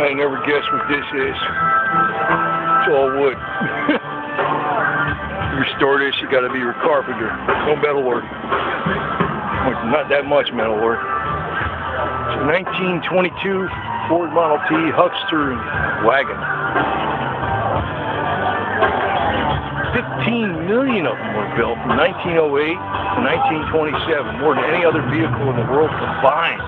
I never guessed what this is. It's all wood. To restore this, you gotta be a carpenter. No metal work. Not that much metal work. It's a 1922 Ford Model T Huckster wagon. 15 million of them were built from 1908 to 1927, more than any other vehicle in the world combined.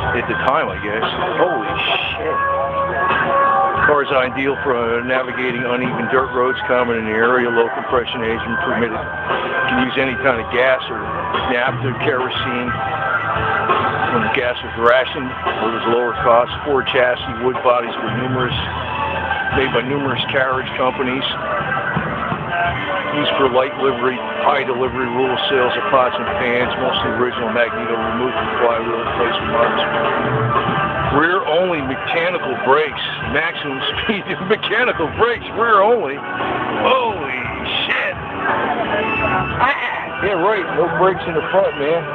At the time, I guess. Holy shit. The car is ideal for navigating uneven dirt roads common in the area. Low compression engine permitted. You can use any kind of gas or naphtha, kerosene. When the gas was rationed, it was lower cost. Ford chassis, wood bodies were made by numerous carriage companies. Used for light livery, high delivery, rural sales of pots and pans, mostly original magneto, removed from flywheel, replaced with models. Rear only mechanical brakes, maximum speed mechanical brakes, rear only. Holy shit! Yeah, right. No brakes in the front, man.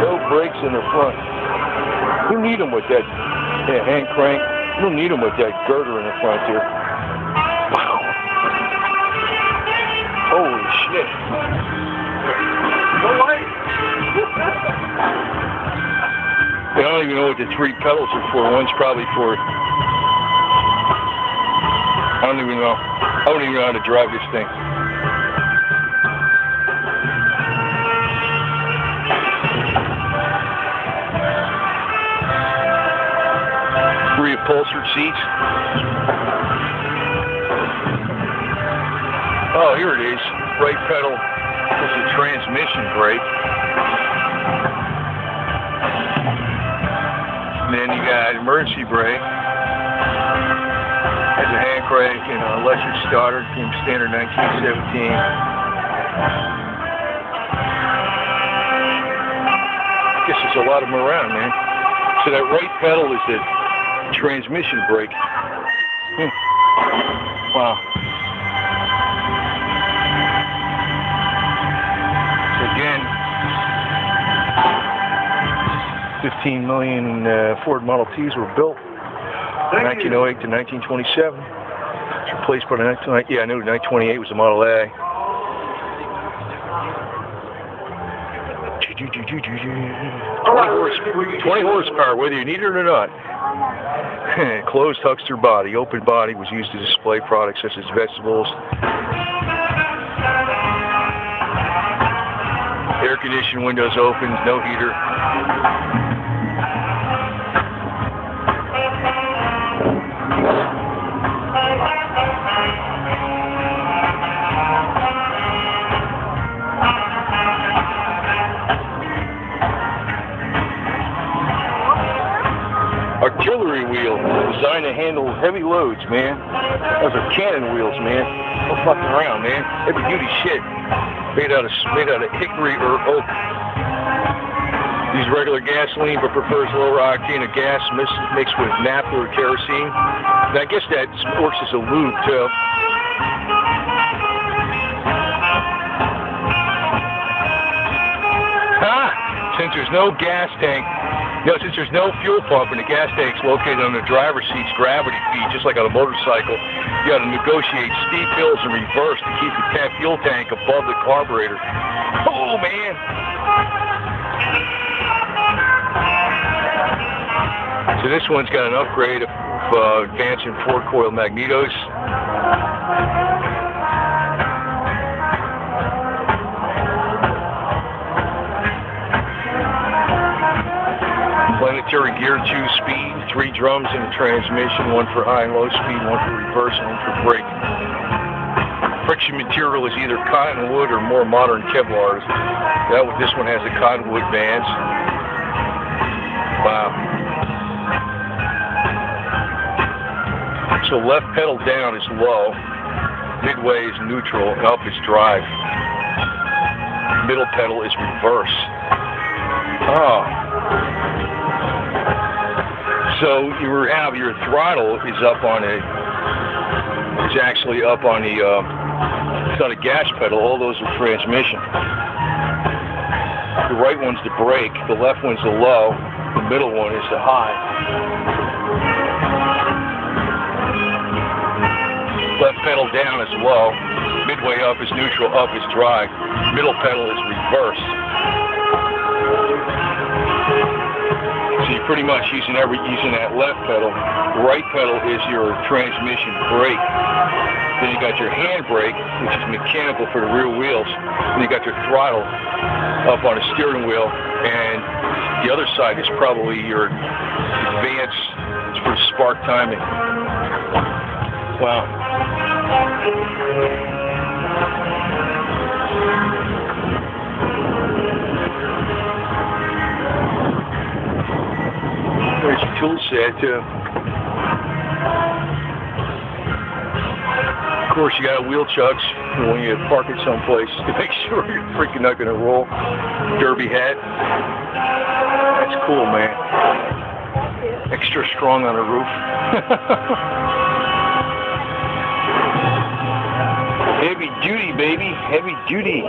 No brakes in the front. You need them with that hand crank. You don't need them with that girder in the front here. Wow. Holy shit. No light. I don't even know what the three pedals are for. One's probably for... I don't even know. I don't even know how to drive this thing. Upholstered seats. Oh, here it is. Right pedal is the transmission brake. And then you got emergency brake. Has a hand crank and an electric starter. Came standard 1917. I guess there's a lot of them around, man. So that right pedal is the transmission brake. Wow. So again, 15 million Ford Model Ts were built from 1908 to 1927. It's replaced by the 1928 was the Model A. 20 horsepower, whether you need it or not. Closed huckster body, open body was used to display products such as vegetables, air conditioning, windows open, no heater. Artillery wheel, designed to handle heavy loads, man. Those are cannon wheels, man. No fucking around, man. Heavy duty shit. Made out of hickory or oak. Use regular gasoline, but prefers lower octane of gas mixed with naphtha or kerosene. And I guess that works as a lube too. Since there's no gas tank. Since there's no fuel pump and the gas tank's located on the driver's seat's gravity feed, just like on a motorcycle, you got to negotiate steep hills in reverse to keep the fuel tank above the carburetor. Oh, man. So this one's got an upgrade of advancing 4-coil magnetos. Planetary gear, 2-speed, 3 drums in the transmission, 1 for high and low speed, 1 for reverse, and 1 for brake. Friction material is either cottonwood or more modern Kevlar. This one has the cottonwood bands. Wow. So left pedal down is low, midway is neutral, and up is drive. Middle pedal is reverse. Oh. So your throttle is up on it's actually up on the, it's not a gas pedal, all those are transmission. The right one's the brake, the left one's the low, the middle one is the high. Left pedal down is low, midway up is neutral, up is drive, middle pedal is reverse. So you're pretty much using that left pedal. Right pedal is your transmission brake. Then you got your hand brake, which is mechanical for the rear wheels. Then you got your throttle up on the steering wheel, and the other side is probably your advance. It's for spark timing. Wow. There's your tool set too. Of course, you got wheel chucks when you park it someplace to make sure you're freaking not going to roll. Derby hat. That's cool, man. Extra strong on the roof. Heavy duty, baby. Heavy duty.